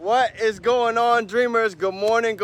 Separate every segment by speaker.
Speaker 1: What is going on, dreamers? Good morning,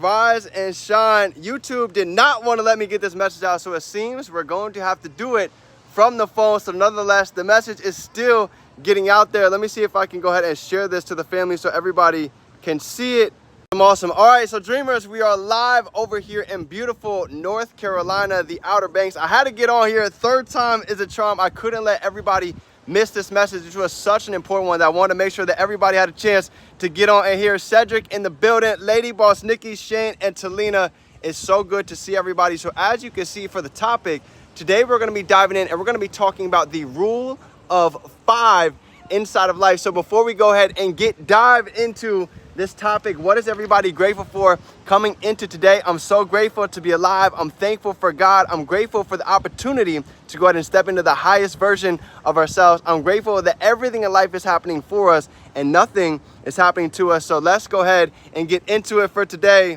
Speaker 1: rise and shine. YouTube did not want to let me get this message out, so it seems we're going to have to do it from the phone. So nonetheless, the message is still getting out there. Let me see if I can go ahead and share this to the family so everybody can see it. Awesome. All right, so dreamers, we are live over here in beautiful North Carolina, the Outer Banks. I had to get on here. Third time is a charm. I couldn't let everybody miss this message, which was such an important one that I wanted to make sure that everybody had a chance to get on and hear. Cedric in the building, Lady Boss, Nikki, Shane, and Talina. It's so good to see everybody. So as you can see for the topic, today we're going to be diving in and we're going to be talking about the rule of 5 inside of life. So before we go ahead and dive into this topic, what is everybody grateful for coming into today? I'm so grateful to be alive. I'm thankful for God. I'm grateful for the opportunity to go ahead and step into the highest version of ourselves. I'm grateful that everything in life is happening for us and nothing is happening to us. So let's go ahead and get into it for today.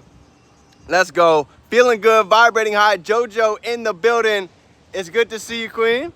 Speaker 1: Let's go. Feeling good, vibrating high. JoJo in the building. It's good to see you, Queen.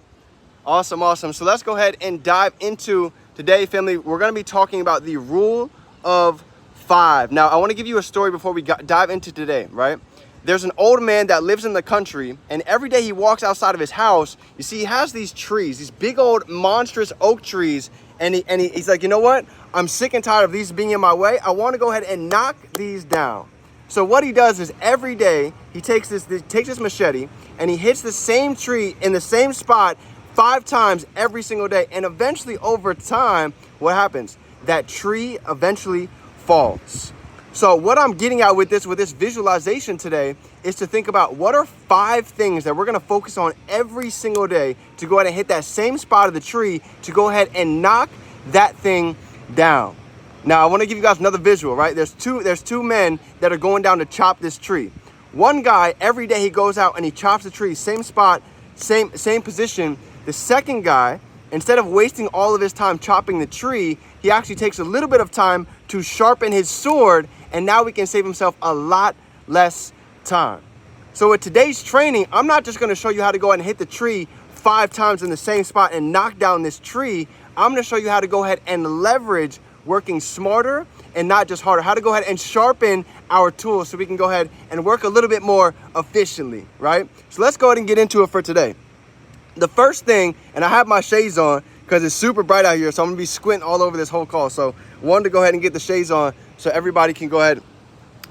Speaker 1: Awesome, awesome. So let's go ahead and dive into today, family. We're going to be talking about the rule of 5. Now, I want to give you a story before we dive into today, right? There's an old man that lives in the country, and every day he walks outside of his house. You see, he has these trees, these big old monstrous oak trees, and he's like, you know what? I'm sick and tired of these being in my way. I want to go ahead and knock these down. So what he does is every day he takes this machete and he hits the same tree in the same spot 5 times every single day. And eventually, over time, what happens? That tree eventually falls. So what I'm getting at with this visualization today is to think about what are 5 things that we're going to focus on every single day to go ahead and hit that same spot of the tree to go ahead and knock that thing down. Now I want to give you guys another visual, right? There's two men that are going down to chop this tree. One guy, every day he goes out and he chops the tree, same spot, same position. The second guy, instead of wasting all of his time chopping the tree, he actually takes a little bit of time to sharpen his sword, and now we can save himself a lot less time. So with today's training, I'm not just going to show you how to go ahead and hit the tree 5 times in the same spot and knock down this tree. I'm going to show you how to go ahead and leverage working smarter and not just harder, how to go ahead and sharpen our tools so we can go ahead and work a little bit more efficiently, right? So let's go ahead and get into it for today. The first thing, and I have my shades on because it's super bright out here, so I'm gonna be squinting all over this whole call. So wanted to go ahead and get the shades on so everybody can go ahead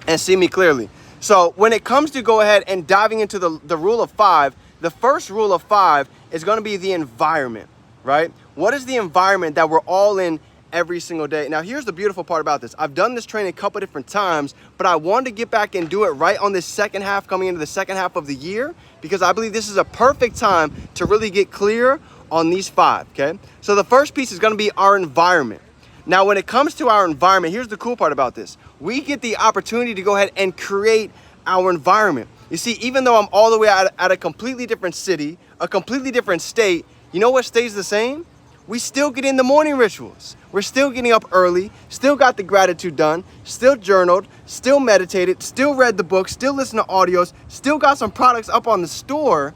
Speaker 1: and see me clearly. So when it comes to go ahead and diving into the rule of 5, the first rule of 5 is gonna be the environment, right? What is the environment that we're all in every single day? Now, here's the beautiful part about this. I've done this training a couple different times, but I wanted to get back and do it right on this second half, coming into the second half of the year, because I believe this is a perfect time to really get clear on these 5, okay? So the first piece is gonna be our environment. Now, when it comes to our environment, here's the cool part about this. We get the opportunity to go ahead and create our environment. You see, even though I'm all the way at a completely different city, a completely different state, you know what stays the same? We still get in the morning rituals. We're still getting up early, still got the gratitude done, still journaled, still meditated, still read the book, still listen to audios, still got some products up on the store.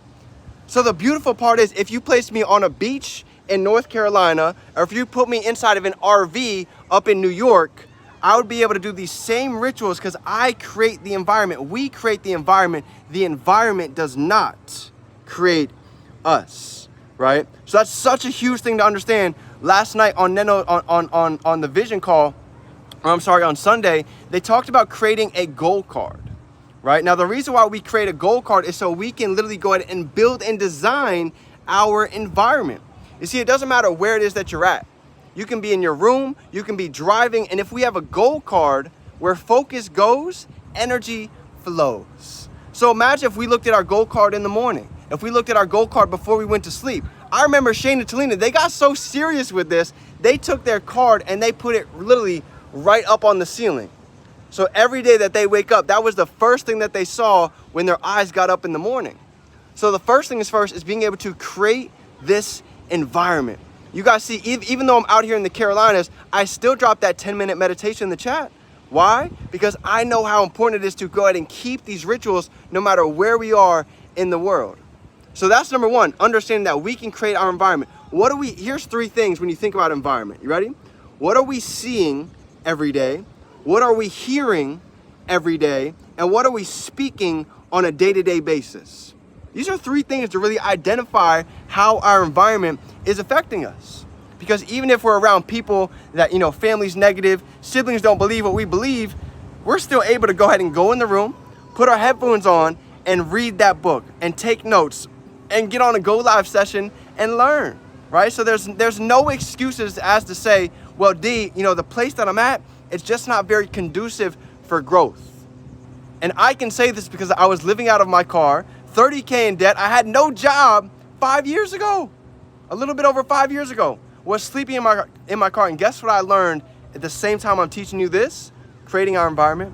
Speaker 1: So the beautiful part is, if you placed me on a beach in North Carolina, or if you put me inside of an RV up in New York, I would be able to do these same rituals because I create the environment. We create the environment. The environment does not create us. Right? So that's such a huge thing to understand. Last night on Neno on the vision call, or I'm sorry, on Sunday, they talked about creating a goal card. Right? Now, the reason why we create a goal card is so we can literally go ahead and build and design our environment. You see, it doesn't matter where it is that you're at. You can be in your room, you can be driving, and if we have a goal card, where focus goes, energy flows. So imagine if we looked at our goal card in the morning. If we looked at our goal card before we went to sleep. I remember Shane and Talina, they got so serious with this, they took their card and they put it literally right up on the ceiling. So every day that they wake up, that was the first thing that they saw when their eyes got up in the morning. So the first thing is being able to create this environment. You guys see, even though I'm out here in the Carolinas, I still drop that 10-minute meditation in the chat. Why? Because I know how important it is to go ahead and keep these rituals no matter where we are in the world. So that's number 1, understanding that we can create our environment. Here's 3 things when you think about environment. You ready? What are we seeing every day? What are we hearing every day? And what are we speaking on a day-to-day basis? These are three things to really identify how our environment is affecting us. Because even if we're around people that, family's negative, siblings don't believe what we believe, we're still able to go ahead and go in the room, put our headphones on, and read that book, and take notes, and get on a Go Live session and learn, right? So there's no excuses as to say, well, D, the place that I'm at, it's just not very conducive for growth. And I can say this because I was living out of my car, $30K in debt. I had no job 5 years ago, a little bit over 5 years ago. Was sleeping in my car, and guess what I learned at the same time I'm teaching you this? Creating our environment.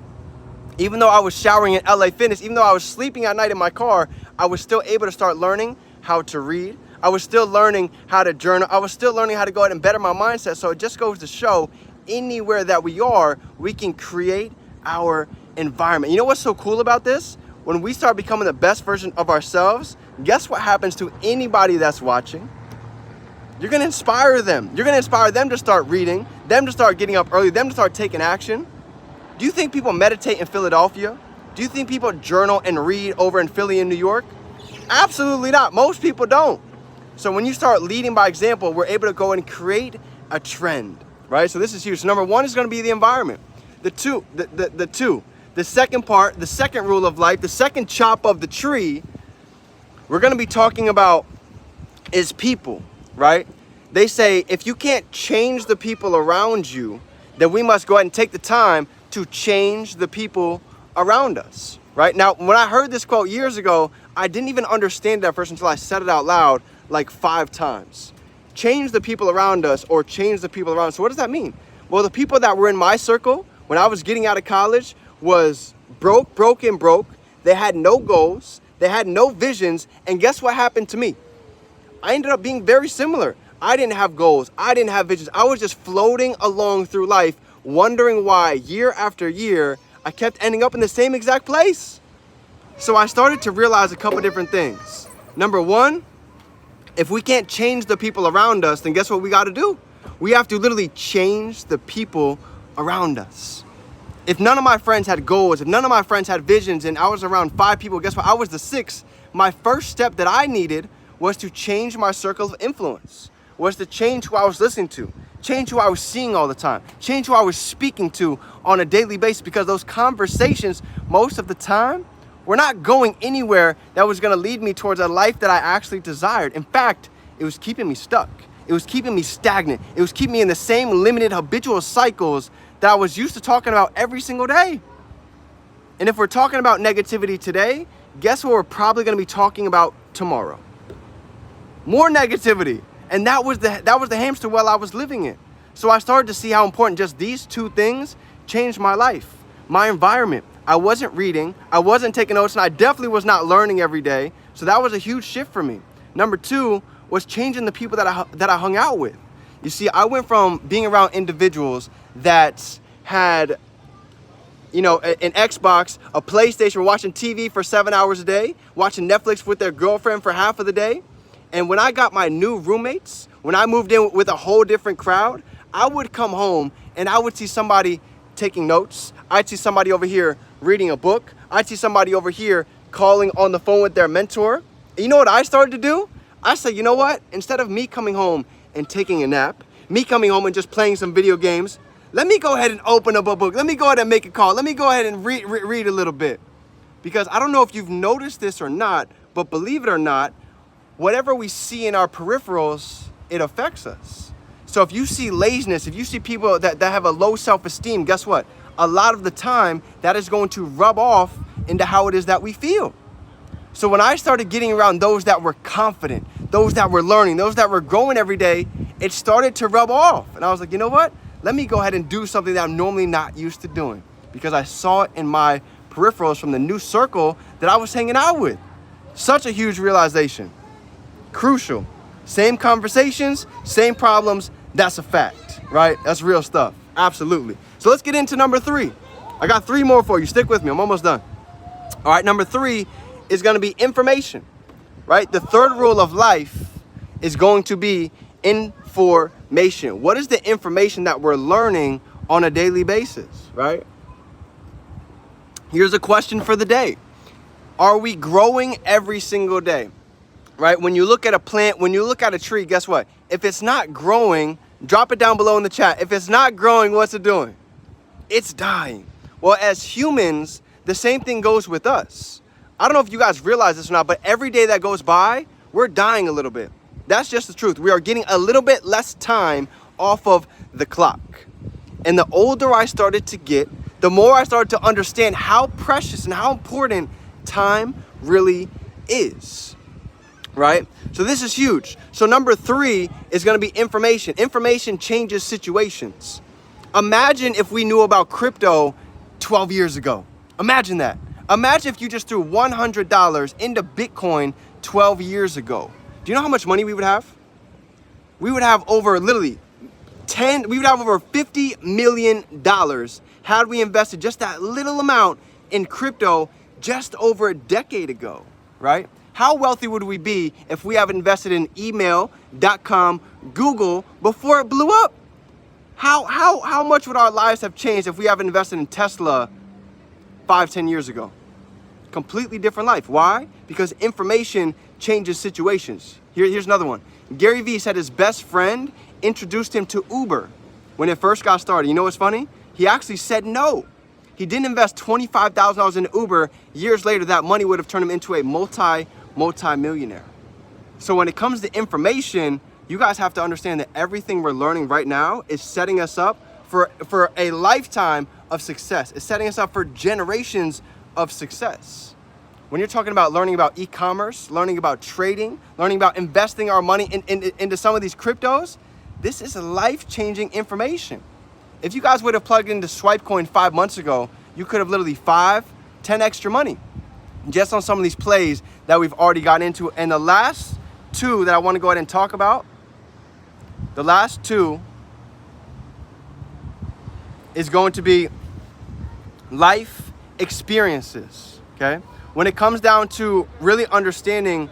Speaker 1: Even though I was showering at LA Fitness, even though I was sleeping at night in my car, I was still able to start learning how to read. I was still learning how to journal. I was still learning how to go ahead and better my mindset. So it just goes to show, anywhere that we are, we can create our environment. You know what's so cool about this? When we start becoming the best version of ourselves, guess what happens to anybody that's watching? You're going to inspire them. You're going to inspire them to start reading, them to start getting up early, them to start taking action. Do you think people meditate in Philadelphia? Do you think people journal and read over in Philly and New York? Absolutely not. Most people don't. So when you start leading by example, we're able to go and create a trend, right? So this is huge. So number one is going to be the environment. The second part, the second rule of life, the second chop of the tree, we're going to be talking about is people, right? They say if you can't change the people around you, then we must go ahead and take the time to change the people around us, right? Now, when I heard this quote years ago, I didn't even understand it at first until I said it out loud like 5 times. Change the people around us, or change the people around us. So what does that mean? Well, the people that were in my circle when I was getting out of college was broke. They had no goals. They had no visions. And guess what happened to me? I ended up being very similar. I didn't have goals. I didn't have visions. I was just floating along through life, wondering why year after year, I kept ending up in the same exact place. So I started to realize a couple different things. Number one, if we can't change the people around us, then guess what we got to do? We have to literally change the people around us. If none of my friends had goals, if none of my friends had visions, and I was around 5 people, guess what? I was the 6th. My first step that I needed was to change my circle of influence, was to change who I was listening to, change who I was seeing all the time, change who I was speaking to on a daily basis, because those conversations, most of the time, were not going anywhere that was going to lead me towards a life that I actually desired. In fact, it was keeping me stuck. It was keeping me stagnant. It was keeping me in the same limited habitual cycles that I was used to talking about every single day. And if we're talking about negativity today, guess what we're probably going to be talking about tomorrow? More negativity. And that was the hamster wheel I was living in. So I started to see how important just these 2 things changed my life, my environment. I wasn't reading, I wasn't taking notes, and I definitely was not learning every day. So that was a huge shift for me. Number 2 was changing the people that I hung out with. You see, I went from being around individuals that had, an Xbox, a PlayStation, watching TV for 7 hours a day, watching Netflix with their girlfriend for half of the day. And when I got my new roommates, when I moved in with a whole different crowd, I would come home and I would see somebody taking notes. I'd see somebody over here reading a book. I'd see somebody over here calling on the phone with their mentor. And you know what I started to do? I said, you know what? Instead of me coming home and taking a nap, me coming home and just playing some video games, let me go ahead and open up a book. Let me go ahead and make a call. Let me go ahead and read a little bit. Because I don't know if you've noticed this or not, but believe it or not, whatever we see in our peripherals, it affects us. So if you see laziness, if you see people that have a low self-esteem, guess what? A lot of the time, that is going to rub off into how it is that we feel. So when I started getting around those that were confident, those that were learning, those that were growing every day, it started to rub off. And I was like, you know what? Let me go ahead and do something that I'm normally not used to doing, because I saw it in my peripherals from the new circle that I was hanging out with. Such a huge realization. Crucial. Same conversations, same problems. That's a fact, right? That's real stuff. Absolutely. So let's get into number 3. I got 3 more for you. Stick with me. I'm almost done. All right. Number 3 is going to be information, right? The third rule of life is going to be information. What is the information that we're learning on a daily basis, right? Here's a question for the day. Are we growing every single day? Right? When you look at a plant, when you look at a tree, guess what? If it's not growing, drop it down below in the chat. If it's not growing, what's it doing? It's dying. Well, as humans, the same thing goes with us. I don't know if you guys realize this or not, but every day that goes by, we're dying a little bit. That's just the truth. We are getting a little bit less time off of the clock. And the older I started to get, the more I started to understand how precious and how important time really is, right? So this is huge. So number 3 is going to be information. Information changes situations. Imagine if we knew about crypto 12 years ago. Imagine that. Imagine if you just threw $100 into Bitcoin 12 years ago. Do you know how much money we would have? We would have over literally we would have over $50 million had we invested just that little amount in crypto just over a decade ago, right? How wealthy would we be if we have invested in email.com, Google before it blew up? How much would our lives have changed if we have invested in Tesla 5-10 years ago? Completely different life. Why? Because information changes situations. Here's another one. Gary Vee said his best friend introduced him to Uber when it first got started. You know what's funny? He actually said no. He didn't invest $25,000 in Uber. Years later, that money would have turned him into a multi-millionaire. So when it comes to information, you guys have to understand that everything we're learning right now is setting us up for a lifetime of success. It's setting us up for generations of success. When you're talking about learning about e-commerce, learning about trading, learning about investing our money into some of these cryptos, this is life-changing information. If you guys would have plugged into Swipecoin 5 months ago, you could have literally 5-10 extra money just on some of these plays that we've already gotten into. And the last 2 that I want to go ahead and talk about, the last 2 is going to be life experiences, okay? When it comes down to really understanding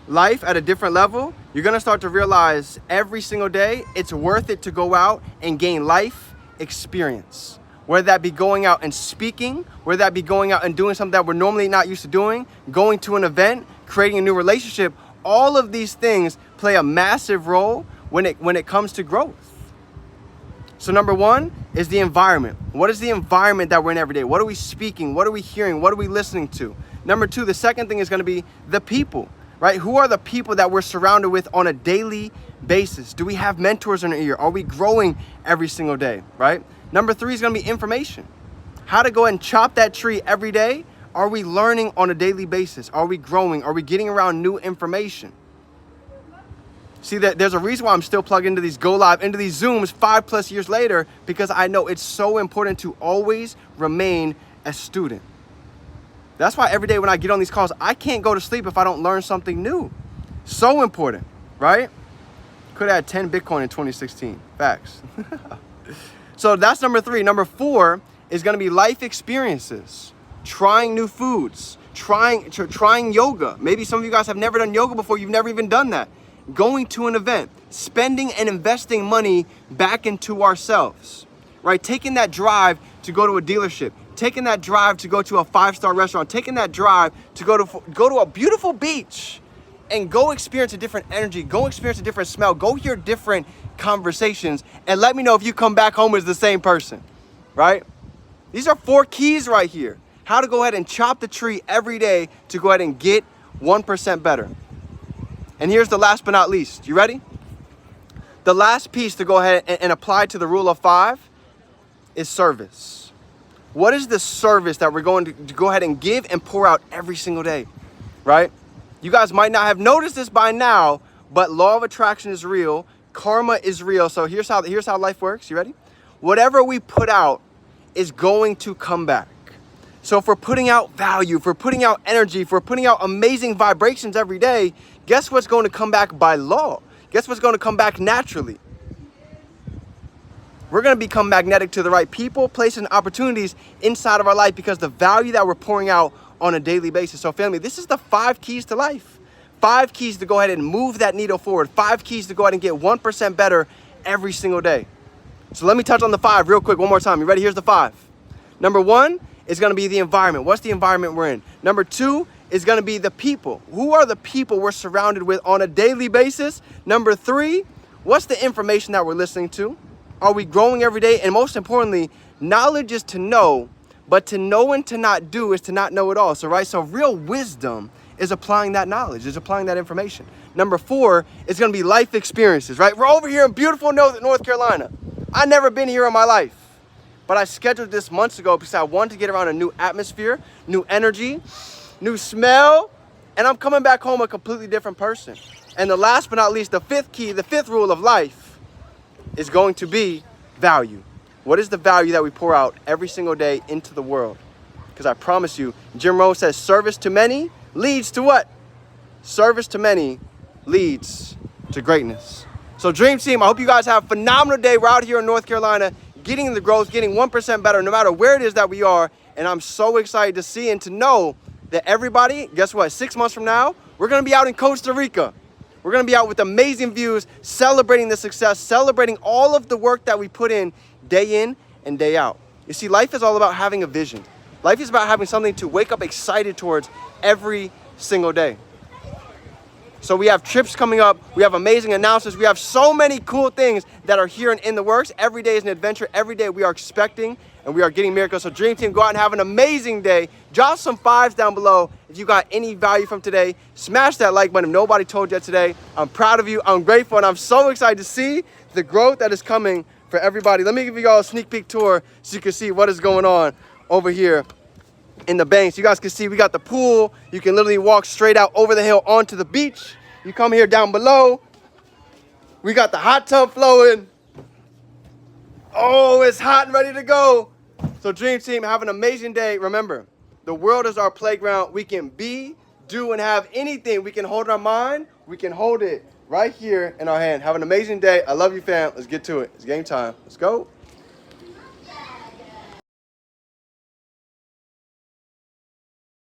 Speaker 1: life at a different level, you're gonna start to realize every single day it's worth it to go out and gain life experience. Whether that be going out and speaking, whether that be going out and doing something that we're normally not used to doing, going to an event, creating a new relationship, all of these things play a massive role when it comes to growth. So number 1 is the environment. What is the environment that we're in every day? What are we speaking? What are we hearing? What are we listening to? Number 2, the second thing is going to be the people, right? Who are the people that we're surrounded with on a daily basis? Do we have mentors in our ear? Are we growing every single day, right? Number 3 is going to be information. How to go ahead and chop that tree every day. Are we learning on a daily basis? Are we growing? Are we getting around new information? See, that there's a reason why I'm still plugged into these Go Live, into these Zooms 5+ years later, because I know it's so important to always remain a student. That's why every day when I get on these calls, I can't go to sleep if I don't learn something new. So important, right? Could have had 10 Bitcoin in 2016. Facts. So that's number 3. Number 4 is going to be life experiences, trying new foods, trying yoga. Maybe some of you guys have never done yoga before. You've never even done that. Going to an event, spending and investing money back into ourselves, right? Taking that drive to go to a dealership, taking that drive to go to a 5-star restaurant, taking that drive to go to a beautiful beach and go experience a different energy, go experience a different smell, go hear different conversations, and let me know if you come back home as the same person, right? These are 4 keys right here. How to go ahead and chop the tree every day to go ahead and get 1% better. And here's the last but not least. You ready? The last piece to go ahead and apply to the rule of 5 is service. What is the service that we're going to go ahead and give and pour out every single day, right? You guys might not have noticed this by now, but law of attraction is real. Karma is real. So here's how life works. You ready? Whatever we put out is going to come back. So if we're putting out value, if we're putting out energy, if we're putting out amazing vibrations every day, guess what's going to come back by law? Guess what's going to come back naturally? We're going to become magnetic to the right people, places, and opportunities inside of our life because the value that we're pouring out on a daily basis. So family, this is the 5 keys to life. 5 keys to go ahead and move that needle forward. 5 keys to go ahead and get 1% better every single day. So let me touch on the 5 real quick one more time. You ready? Here's the 5. Number 1 is going to be the environment. What's the environment we're in? Number 2 is going to be the people. Who are the people we're surrounded with on a daily basis? Number 3, what's the information that we're listening to? Are we growing every day? And most importantly, knowledge is to know, but to know and to not do is to not know at all. So real wisdom is applying that knowledge, is applying that information. Number 4 is going to be life experiences, right? We're over here in beautiful North Carolina. I've never been here in my life, but I scheduled this months ago because I wanted to get around a new atmosphere, new energy, new smell, and I'm coming back home a completely different person. And the last but not least, the 5th key, the 5th rule of life is going to be value. What is the value that we pour out every single day into the world? Because I promise you, Jim Rohn says service to many leads to what? Service to many leads to greatness. So Dream Team, I hope you guys have a phenomenal day. We're out here in North Carolina, getting the growth, getting 1% better, no matter where it is that we are. And I'm so excited to see and to know that everybody, guess what? 6 months from now, we're going to be out in Costa Rica. We're going to be out with amazing views, celebrating the success, celebrating all of the work that we put in and day out. You see, life is all about having a vision. Life is about having something to wake up excited towards every single day. So we have trips coming up. We have amazing announcements. We have so many cool things that are here and in the works. Every day is an adventure. Every day we are expecting and we are getting miracles. So Dream Team, go out and have an amazing day. Drop some 5s down below if you got any value from today. Smash that like button if nobody told you today. I'm proud of you. I'm grateful. And I'm so excited to see the growth that is coming for everybody. Let me give you all a sneak peek tour so you can see what is going on over here in the banks. You guys can see we got the pool. You can literally walk straight out over the hill onto the beach. You come here down below. We got the hot tub flowing. Oh, it's hot and ready to go. So Dream Team, have an amazing day. Remember, the world is our playground. We can be, do, and have anything. We can hold our mind. We can hold it right here in our hand. Have an amazing day. I love you, fam. Let's get to it. It's game time. Let's go.